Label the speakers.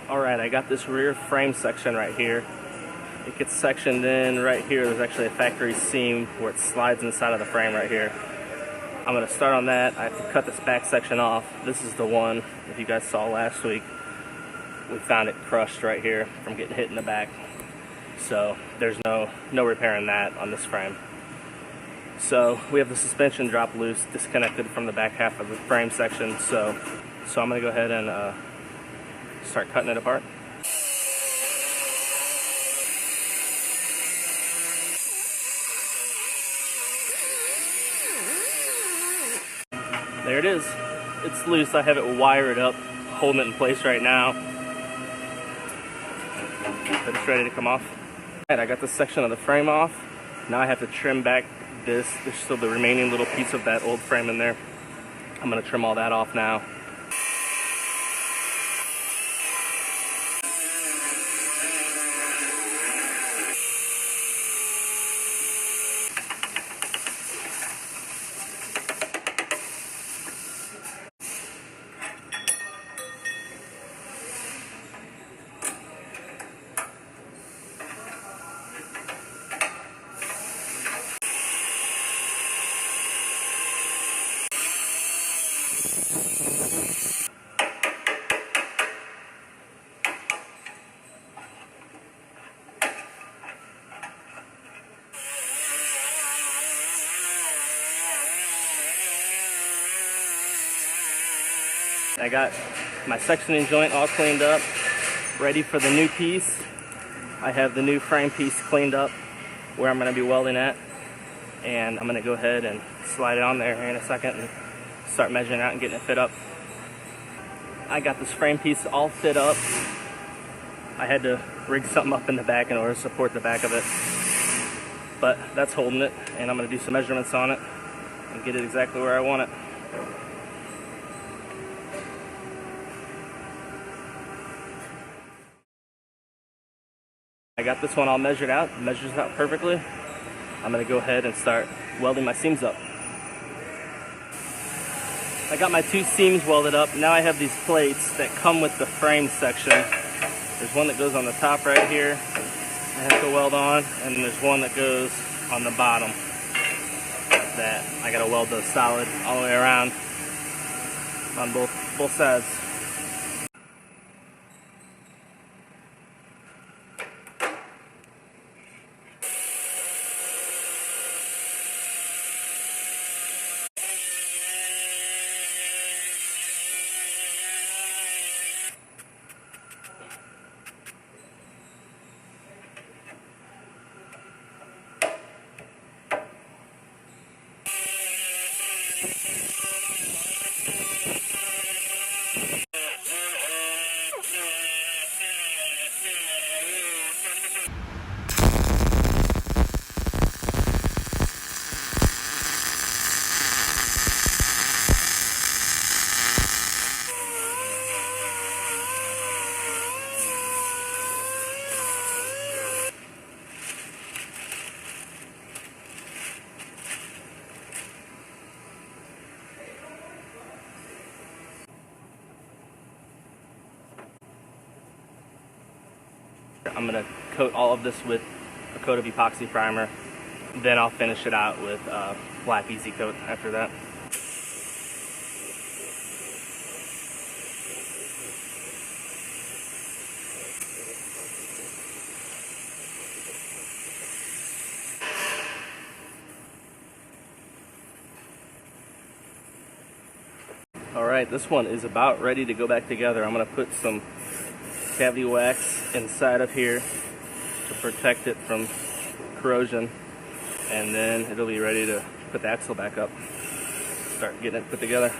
Speaker 1: Alright, I got this rear frame section right here. It gets sectioned in right here. There's actually a factory seam where it slides inside of the frame right here. I'm going to start on that. I have to cut this back section off. This is the one, if you guys saw last week, we found it crushed right here from getting hit in the back. So there's no repairing that on this frame. So we have the suspension drop loose, disconnected from the back half of the frame section. So I'm going to go ahead and start cutting it apart. There it is. It's loose. I have it wired up, holding it in place right now. But it's ready to come off. Alright, I got this section of the frame off. Now I have to trim back this. There's still the remaining little piece of that old frame in there. I'm going to trim all that off now. I got my sectioning joint all cleaned up, ready for the new piece. I have the new frame piece cleaned up where I'm going to be welding at, and I'm going to go ahead and slide it on there here in a second and start measuring out and getting it fit up. I got this frame piece all fit up. I had to rig something up in the back in order to support the back of it, but that's holding it, and I'm going to do some measurements on it and get it exactly where I want it. I got this one all measured out, measures out perfectly. I'm going to go ahead and start welding my seams up. I got my two seams welded up. Now I have these plates that come with the frame section. There's one that goes on the top right here, I have to weld on, and there's one that goes on the bottom that I got to weld those solid all the way around on both sides. I'm going to coat all of this with a coat of epoxy primer. Then I'll finish it out with black easy coat after that. Alright, this one is about ready to go back together. I'm going to put some cavity wax inside of here to protect it from corrosion, and then it'll be ready to put the axle back up, start getting it put together.